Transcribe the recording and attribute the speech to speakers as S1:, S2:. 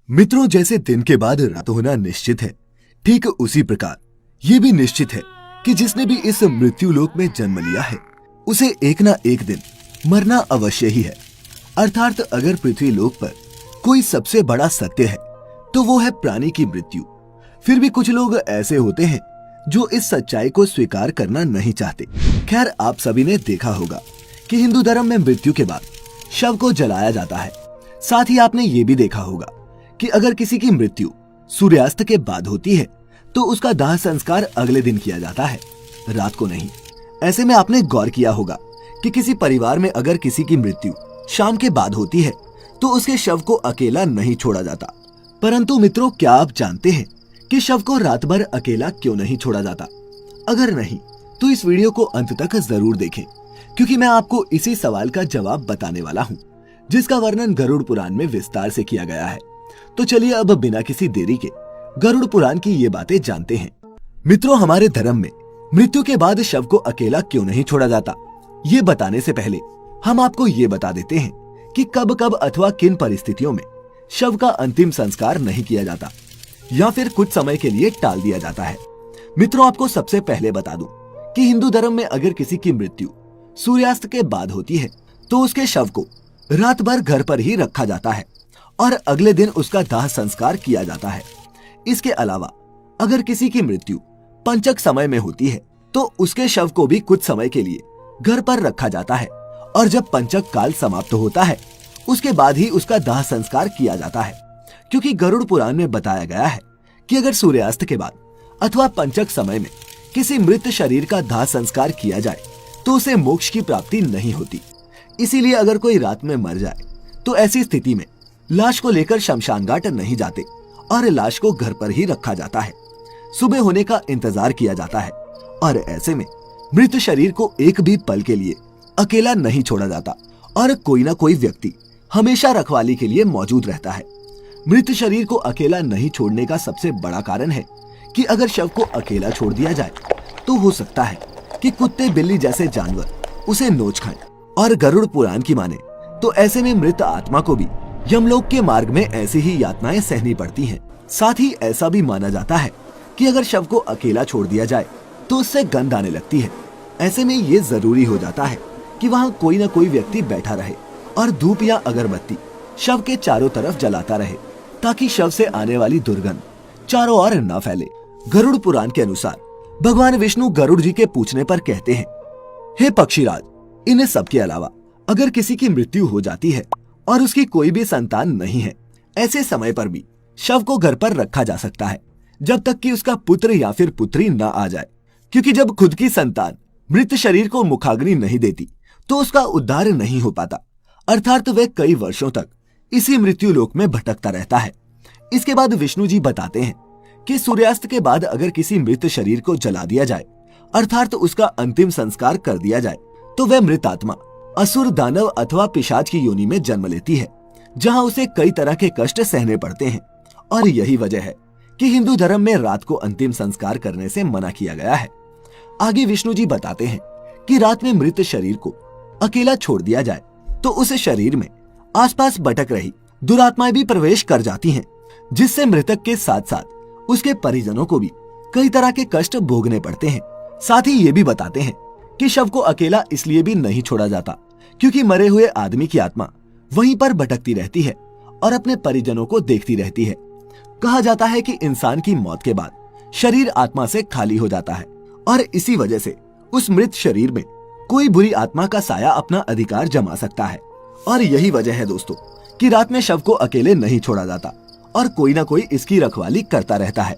S1: मित्रों, जैसे दिन के बाद रात होना निश्चित है, ठीक उसी प्रकार ये भी निश्चित है कि जिसने भी इस मृत्यु लोक में जन्म लिया है उसे एक ना एक दिन मरना अवश्य ही है। अर्थात अगर पृथ्वी लोक पर कोई सबसे बड़ा सत्य है तो वो है प्राणी की मृत्यु। फिर भी कुछ लोग ऐसे होते हैं जो इस सच्चाई को स्वीकार करना नहीं चाहते। खैर, आप सभी ने देखा होगा कि हिंदू धर्म में मृत्यु के बाद शव को जलाया जाता है। साथ ही आपने ये भी देखा होगा कि अगर किसी की मृत्यु सूर्यास्त के बाद होती है तो उसका दाह संस्कार अगले दिन किया जाता है, रात को नहीं। ऐसे में आपने गौर किया होगा कि किसी परिवार में अगर किसी की मृत्यु शाम के बाद होती है तो उसके शव को अकेला नहीं छोड़ा जाता। परंतु मित्रों, क्या आप जानते हैं कि शव को रात भर अकेला क्यों नहीं छोड़ा जाता? अगर नहीं तो इस वीडियो को अंत तक जरूर देखें, क्योंकि मैं आपको इसी सवाल का जवाब बताने वाला हूँ, जिसका वर्णन गरुड़ पुराण में विस्तार से किया गया है। तो चलिए अब बिना किसी देरी के गरुड़ पुराण की ये बातें जानते हैं। मित्रों, हमारे धर्म में मृत्यु के बाद शव को अकेला क्यों नहीं छोड़ा जाता, ये बताने से पहले हम आपको ये बता देते हैं कि कब कब अथवा किन परिस्थितियों में शव का अंतिम संस्कार नहीं किया जाता या फिर कुछ समय के लिए टाल दिया जाता है। मित्रों, आपको सबसे पहले बता दूं कि हिंदू धर्म में अगर किसी की मृत्यु सूर्यास्त के बाद होती है तो उसके शव को रात भर घर पर ही रखा जाता है और अगले दिन उसका दाह संस्कार किया जाता है। इसके अलावा अगर किसी की मृत्यु पंचक समय में होती है तो उसके शव को भी कुछ समय के लिए घर पर रखा जाता है और जब पंचक काल समाप्त होता है उसके बाद ही उसका दाह संस्कार किया जाता है। क्योंकि गरुड़ पुराण में बताया गया है कि अगर सूर्यास्त के बाद अथवा पंचक समय में किसी मृत शरीर का दाह संस्कार किया जाए तो उसे मोक्ष की प्राप्ति नहीं होती। इसीलिए अगर कोई रात में मर जाए तो ऐसी स्थिति में लाश को लेकर शमशान घाट नहीं जाते और लाश को घर पर ही रखा जाता है। सुबह होने का इंतजार किया जाता है और ऐसे में मृत शरीर को एक भी पल के लिए अकेला नहीं छोड़ा जाता और कोई ना कोई व्यक्ति हमेशा रखवाली के लिए मौजूद रहता है। मृत शरीर को अकेला नहीं छोड़ने का सबसे बड़ा कारण है कि अगर शव को अकेला छोड़ दिया जाए तो हो सकता है कि कुत्ते बिल्ली जैसे जानवर उसे नोच खाएं। और गरुड़ पुराण की माने तो ऐसे में मृत आत्मा को भी यमलोक के मार्ग में ऐसी ही यातनाएं सहनी पड़ती हैं। साथ ही ऐसा भी माना जाता है कि अगर शव को अकेला छोड़ दिया जाए तो उससे गंध आने लगती है। ऐसे में ये जरूरी हो जाता है कि वहाँ कोई न कोई व्यक्ति बैठा रहे और धूप या अगरबत्ती शव के चारों तरफ जलाता रहे ताकि शव से आने वाली दुर्गंध चारों ओर न फैले। गरुड़ पुराण के अनुसार भगवान विष्णु गरुड़ जी के पूछने पर कहते हैं, हे पक्षीराज, इन सब के अलावा अगर किसी की मृत्यु हो जाती है और उसकी कोई भी संतान नहीं है, ऐसे समय पर भी शव को घर पर रखा जा सकता है जब तक कि उसका पुत्र या फिर पुत्री न आ जाए। क्योंकि जब खुद की संतान मृत शरीर को मुखाग्नि नहीं देती तो उसका उद्धार नहीं हो पाता, अर्थात वह कई वर्षों तक इसी मृत्यु लोक में भटकता रहता है। इसके बाद विष्णु जी बताते हैं कि सूर्यास्त के बाद अगर किसी मृत शरीर को जला दिया जाए, अर्थात उसका अंतिम संस्कार कर दिया जाए, तो वह मृत आत्मा असुर, दानव अथवा पिशाच की योनि में जन्म लेती है, जहां उसे कई तरह के कष्ट सहने पड़ते हैं। और यही वजह है कि हिंदू धर्म में रात को अंतिम संस्कार करने से मना किया गया है। आगे विष्णु जी बताते हैं कि रात में मृत शरीर को अकेला छोड़ दिया जाए तो उस शरीर में आसपास भटक रही दुरात्माएं भी प्रवेश कर जाती हैं, जिससे मृतक के साथ साथ उसके परिजनों को भी कई तरह के कष्ट भोगने पड़ते हैं। साथ ही ये भी बताते हैं कि शव को अकेला इसलिए भी नहीं छोड़ा जाता क्योंकि मरे हुए आदमी की आत्मा वहीं पर भटकती रहती है और अपने परिजनों को देखती रहती है। कहा जाता है कि इंसान की मौत के बाद शरीर आत्मा से खाली हो जाता है और इसी वजह से उस मृत शरीर में कोई बुरी आत्मा का साया अपना अधिकार जमा सकता है। और यही वजह है दोस्तों कि रात में शव को अकेले नहीं छोड़ा जाता और कोई ना कोई इसकी रखवाली करता रहता है।